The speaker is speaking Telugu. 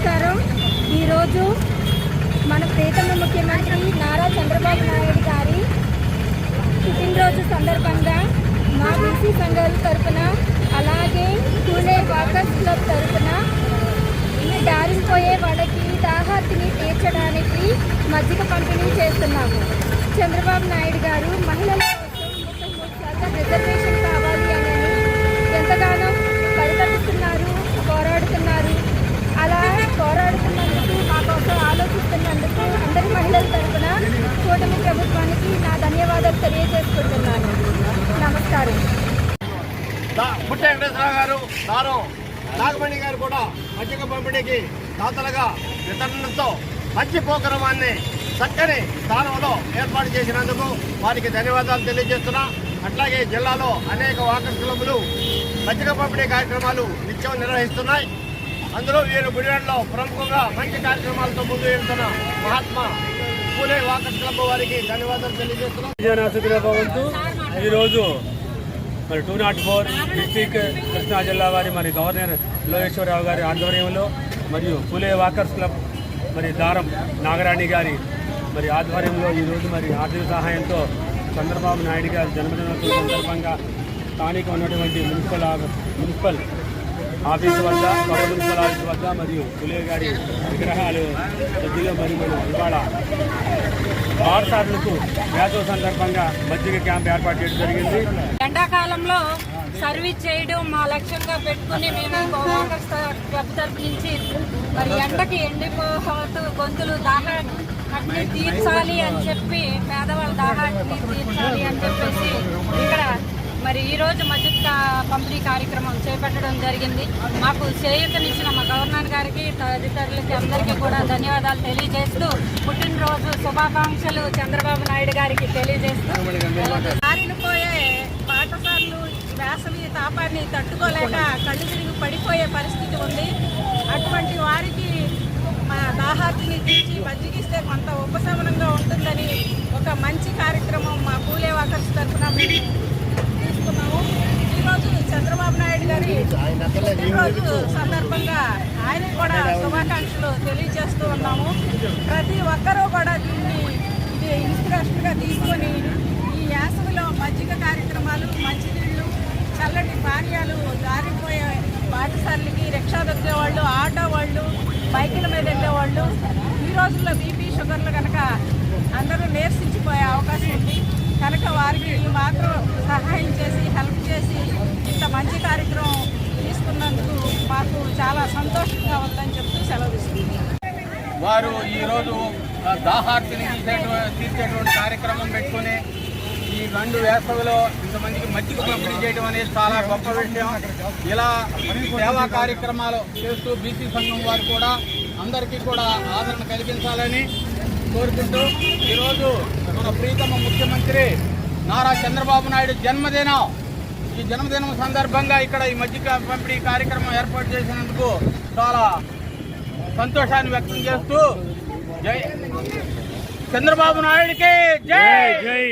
నమస్కారం. ఈరోజు మన ప్రియతమ ముఖ్యమంత్రి నారా చంద్రబాబు నాయుడు గారి పుట్టినరోజు సందర్భంగా మా బీసీ సంఘాల తరఫున అలాగే పూలే వాకర్స్ క్లబ్ తరఫున దారిపోయే వాళ్ళకి దాహార్తిని తీర్చడానికి మజ్జిగ పంపిణీ చేస్తున్నాము. చంద్రబాబు నాయుడు గారు మహిళల కోసం 33% రిజర్వేషన్ కావాలి అని ఎంతగానో పరితపిస్తున్నారు, పోరాడుతున్నారు. అలా పోరాడుతున్నందుకు, మా కోసం ఆలోచిస్తున్నందుకు అందరి మహిళల తరఫున కూటమి ప్రభుత్వానికి నా ధన్యవాదాలు తెలియజేసుకుంటున్నాను. నమస్కారం. పుట్ట వెంకటేశ్వరరావు గారు, నాగమణి గారు కూడా మజ్జిగ పంపిణీకి దాతలుగా వితరణతో మంచి కార్యక్రమాన్ని చక్కని స్థానంలో ఏర్పాటు చేసినందుకు వారికి ధన్యవాదాలు తెలియజేస్తున్నా. అట్లాగే జిల్లాలో అనేక వాకర్స్ క్లబ్లు మజ్జిగ పంపిణీ కార్యక్రమాలు నిత్యం నిర్వహిస్తున్నాయి. అందులో వీరు గుడివాడలో ప్రముఖంగా మంచి కార్యక్రమాలతో ముందు వెళ్తున్న మహాత్మా పూలే వాకర్స్ క్లబ్ వారికి ధన్యవాదాలు తెలియజేస్తున్నాం. ఈరోజు మరి 204 డిస్టిక్ కృష్ణా జిల్లా వారి మరి గవర్నర్ లోకేశ్వరరావు గారి ఆధ్వర్యంలో మరియు పూలే వాకర్స్ క్లబ్ మరి దారం నాగరాణి గారి మరి ఆధ్వర్యంలో ఈరోజు మరి ఆర్థిక సహాయంతో చంద్రబాబు నాయుడు గారి జన్మదినోత్సవం సందర్భంగా స్థానిక ఉన్నటువంటి మున్సిపల్ ఆఫీసు వద్ద, కొత్త మున్సిపల్ ఆఫీసు వద్ద మరియు పూలే గారి విగ్రహాలు మధ్యలో మరి మనం ఇవాళ పాఠశాలలకు వేసవి సందర్భంగా మజ్జిగ క్యాంప్ ఏర్పాటు చేయడం జరిగింది. ఎండాకాలంలో సర్వీస్ చేయడం మా లక్ష్యంగా పెట్టుకుని మేము వాకర్స్ క్లబ్ తరపు నుంచి మరి ఎండకి ఎండిపోతూ గొంతులు దాహాన్ని తీర్చాలి అని చెప్పి, పేదవాళ్ళ దాహాన్ని తీర్చాలి అని చెప్పేసి ఇక్కడ మరి ఈరోజు మజ్జిగ పంపిణీ కార్యక్రమం చేపట్టడం జరిగింది. మాకు చేయూతనిచ్చిన మా గవర్నర్ గారికి, తదితరులకి అందరికీ కూడా ధన్యవాదాలు తెలియజేస్తూ, పుట్టినరోజు శుభాకాంక్షలు చంద్రబాబు నాయుడు గారికి తెలియజేస్తూ, మారిపోయే పాఠశాలలు వేసవి తాపాన్ని తట్టుకోలేక కళ్ళు తిరిగి పడిపోయే పరిస్థితి ఉంది. అటువంటి వారికి మా దాహార్తిని తీర్చి మజ్జిగిస్తే కొంత ఉపశమనంగా ఉంటుందని ఒక మంచి కార్యక్రమం మా పూలే వాకర్స్ తరఫున మేము తీసుకున్నాము. ఈరోజు చంద్రబాబు నాయుడు గారి పుట్టినరోజు సందర్భంగా ఆయన కూడా శుభాకాంక్షలు తెలియజేస్తూ ఉన్నాము. ప్రతి ఒక్కరూ కూడా దీన్ని ఇన్స్పిరేషన్గా తీసుకొని ఈ వేసవిలో మజ్జిగ కార్యక్రమాలు, మంచినీళ్ళు, చల్లటి పానీయాలు జారిపోయే పాఠశాలకి రిక్షా దొక్కేవాళ్ళు, ఆటో వాళ్ళు, బైకుల మీద వెళ్ళేవాళ్ళు, ఈ రోజుల్లో బీపీ షుగర్లు కనుక అందరూ నీరసించిపోయే అవకాశం ఉంది. కనుక వారికి మాత్రం సహాయం చేసి, హెల్ప్ చేసి ఇంత మంచి కార్యక్రమం తీసుకున్నందుకు మాకు చాలా సంతోషంగా ఉందని చెప్తూ సెలవు తీసుకుంటున్నాం. వారు ఈరోజు దాహార్తిని తీర్చేటువంటి కార్యక్రమం పెట్టుకుని ఈ 2 వేసవిలో ఇంతమందికి మజ్జిగ పంపిణీ చేయడం అనేది చాలా గొప్ప విషయం. ఇలా సేవా కార్యక్రమాలు చేస్తూ బీసీ సంఘం వారు కూడా అందరికీ కూడా ఆదరణ కలిగించాలని కోరుకుంటూ, ఈరోజు మన ప్రియతమ ముఖ్యమంత్రి నారా చంద్రబాబు నాయుడు జన్మదినం, ఈ జన్మదినం సందర్భంగా ఇక్కడ ఈ మజ్జిగ పంపిణీ కార్యక్రమం ఏర్పాటు చేసినందుకు చాలా సంతోషాన్ని వ్యక్తం చేస్తూ, జై చంద్రబాబు నాయుడికి జై.